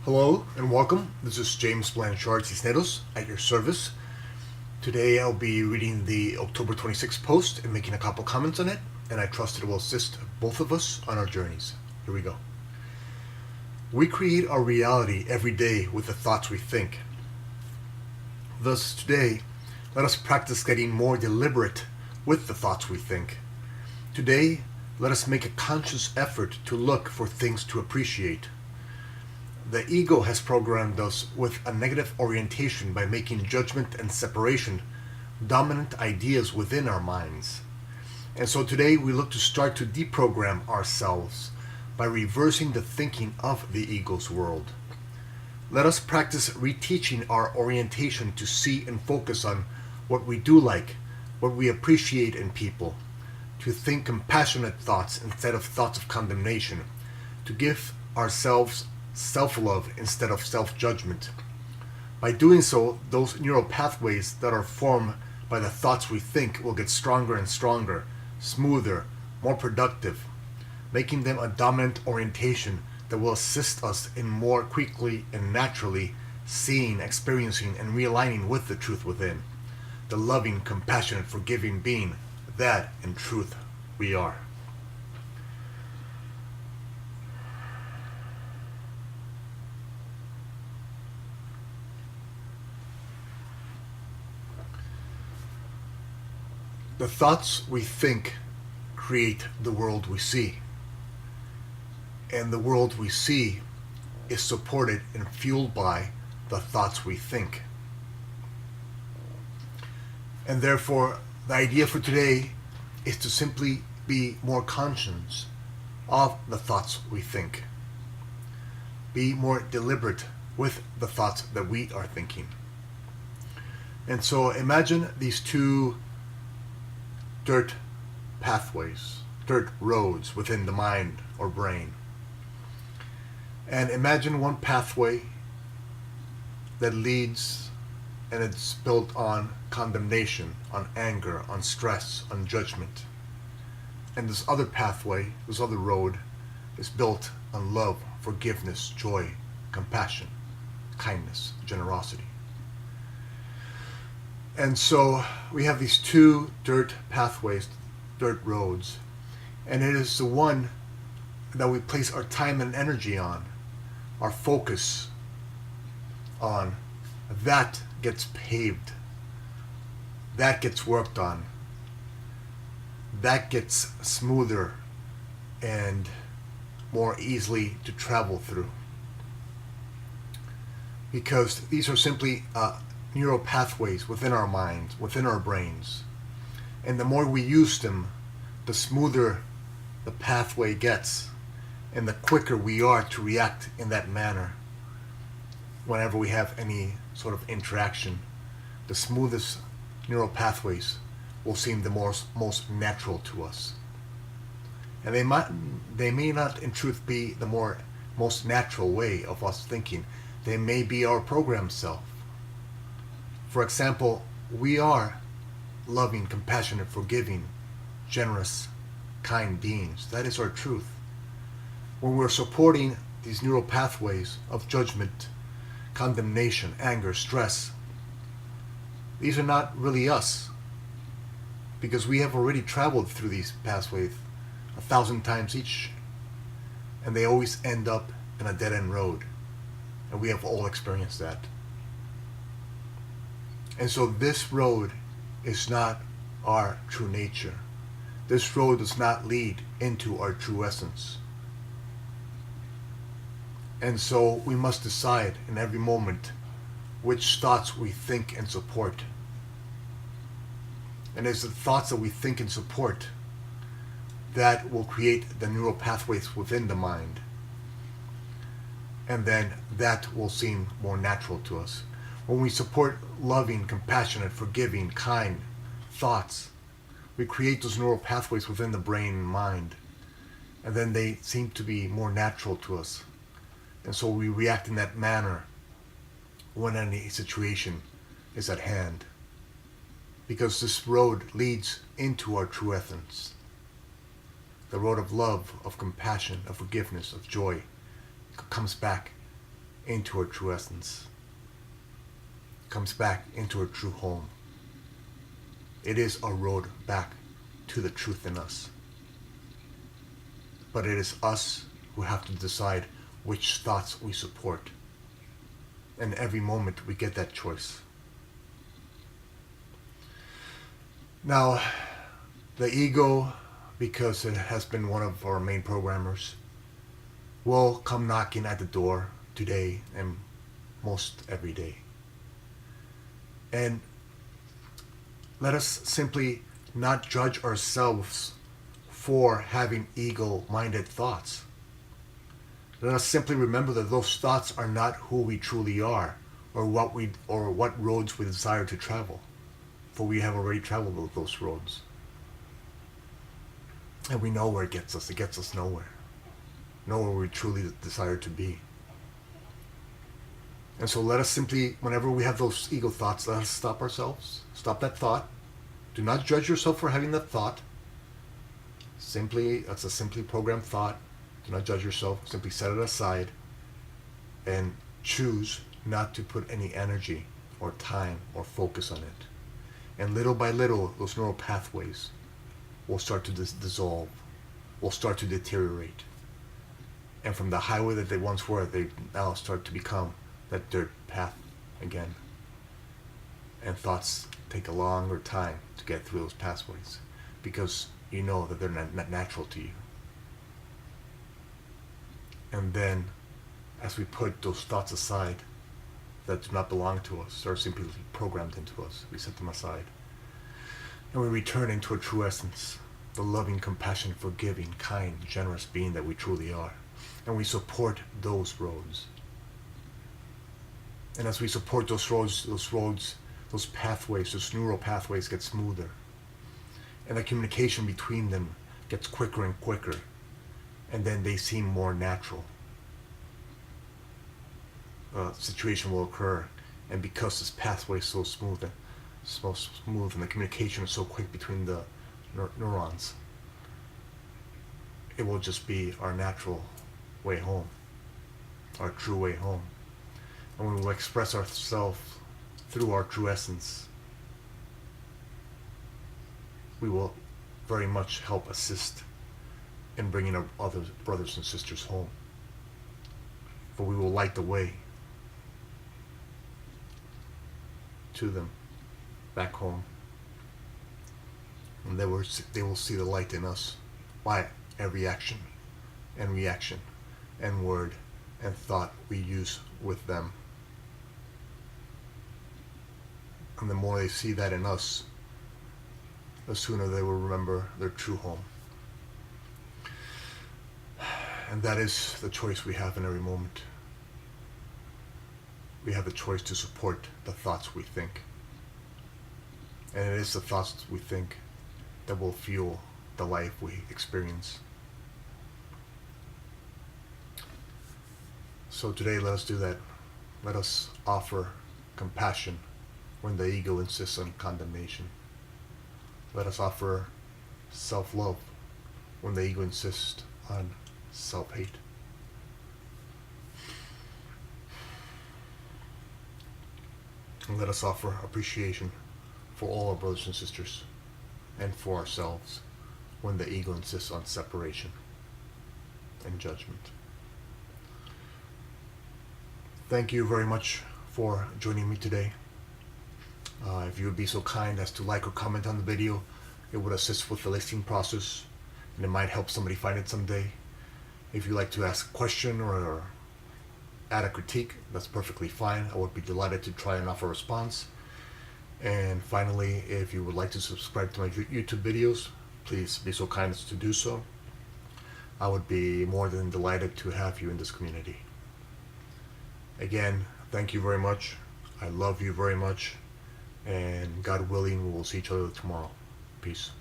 Hello and welcome. This is James Blanchard Cisneros at your service. Today I'll be reading the October 26th post and making a couple comments on it, and I trust it will assist both of us on our journeys. Here we go. We create our reality every day with the thoughts we think. Thus, today, let us practice getting more deliberate with the thoughts we think. Today, let us make a conscious effort to look for things to appreciate. The ego has programmed us with a negative orientation by making judgment and separation dominant ideas within our minds. And so today we look to start to deprogram ourselves by reversing the thinking of the ego's world. Let us practice reteaching our orientation to see and focus on what we do like, what we appreciate in people, to think compassionate thoughts instead of thoughts of condemnation, to give ourselves self-love instead of self-judgment. By doing so, those neural pathways that are formed by the thoughts we think will get stronger and stronger, smoother, more productive, making them a dominant orientation that will assist us in more quickly and naturally seeing, experiencing, and realigning with the truth within, the loving, compassionate, forgiving being that, in truth, we are. The thoughts we think create the world we see. And the world we see is supported and fueled by the thoughts we think. And therefore, the idea for today is to simply be more conscious of the thoughts we think. Be more deliberate with the thoughts that we are thinking. And so imagine these two dirt pathways, dirt roads within the mind or brain. And imagine one pathway that leads and it's built on condemnation, on anger, on stress, on judgment. And this other pathway, this other road, is built on love, forgiveness, joy, compassion, kindness, generosity. And so we have these two dirt pathways, dirt roads, and it is the one that we place our time and energy on, our focus on, that gets paved, that gets worked on, that gets smoother and more easily to travel through. Because these are simply neural pathways within our minds, within our brains. And the more we use them, the smoother the pathway gets, and the quicker we are to react in that manner. Whenever we have any sort of interaction, the smoothest neural pathways will seem the most natural to us. And they may not in truth be the most natural way of us thinking. They may be our programmed self. For example, we are loving, compassionate, forgiving, generous, kind beings. That is our truth. When we're supporting these neural pathways of judgment, condemnation, anger, stress, these are not really us, because we have already traveled through these pathways 1,000 times each, and they always end up in a dead-end road, and we have all experienced that. And so this road is not our true nature. This road does not lead into our true essence. And so we must decide in every moment which thoughts we think and support. And it's the thoughts that we think and support that will create the neural pathways within the mind. And then that will seem more natural to us. When we support loving, compassionate, forgiving, kind thoughts, we create those neural pathways within the brain and mind. And then they seem to be more natural to us. And so we react in that manner when any situation is at hand. Because this road leads into our true essence. The road of love, of compassion, of forgiveness, of joy comes back into our true essence, comes back into our true home. It is our road back to the truth in us. But it is us who have to decide which thoughts we support. And every moment we get that choice. Now, the ego, because it has been one of our main programmers, will come knocking at the door today and most every day. And let us simply not judge ourselves for having ego-minded thoughts. Let us simply remember that those thoughts are not who we truly are, or what roads we desire to travel, for we have already traveled those roads. And we know where it gets us. It gets us nowhere. Nowhere we truly desire to be. And so let us simply, whenever we have those ego thoughts, let us stop ourselves. Stop that thought. Do not judge yourself for having that thought. That's a simply programmed thought. Do not judge yourself. Simply set it aside and choose not to put any energy or time or focus on it. And little by little, those neural pathways will start to dissolve, will start to deteriorate. And from the highway that they once were, they now start to become that dirt path again. And thoughts take a longer time to get through those pathways because you know that they're not natural to you. And then, as we put those thoughts aside that do not belong to us, or simply programmed into us, we set them aside. And we return into our true essence, the loving, compassionate, forgiving, kind, generous being that we truly are. And we support those roads. And as we support those roads, those pathways, those neural pathways get smoother. And the communication between them gets quicker and quicker. And then they seem more natural. A situation will occur, and because this pathway is so smooth and the communication is so quick between the neurons, it will just be our natural way home, our true way home. And we will express ourselves through our true essence. We will very much help assist in bringing our other brothers and sisters home. For we will light the way to them back home. And they will see the light in us by every action and reaction and word and thought we use with them. And the more they see that in us, the sooner they will remember their true home. And that is the choice we have in every moment. We have the choice to support the thoughts we think. And it is the thoughts we think that will fuel the life we experience. So today, let us do that. Let us offer compassion when the ego insists on condemnation. Let us offer self-love when the ego insists on self-hate. And let us offer appreciation for all our brothers and sisters and for ourselves when the ego insists on separation and judgment. Thank you very much for joining me today. If you would be so kind as to like or comment on the video, it would assist with the listing process and it might help somebody find it someday. If you'd like to ask a question or add a critique, that's perfectly fine. I would be delighted to try and offer a response. And finally, if you would like to subscribe to my YouTube videos, please be so kind as to do so. I would be more than delighted to have you in this community. Again, thank you very much. I love you very much. And God willing, we will see each other tomorrow. Peace.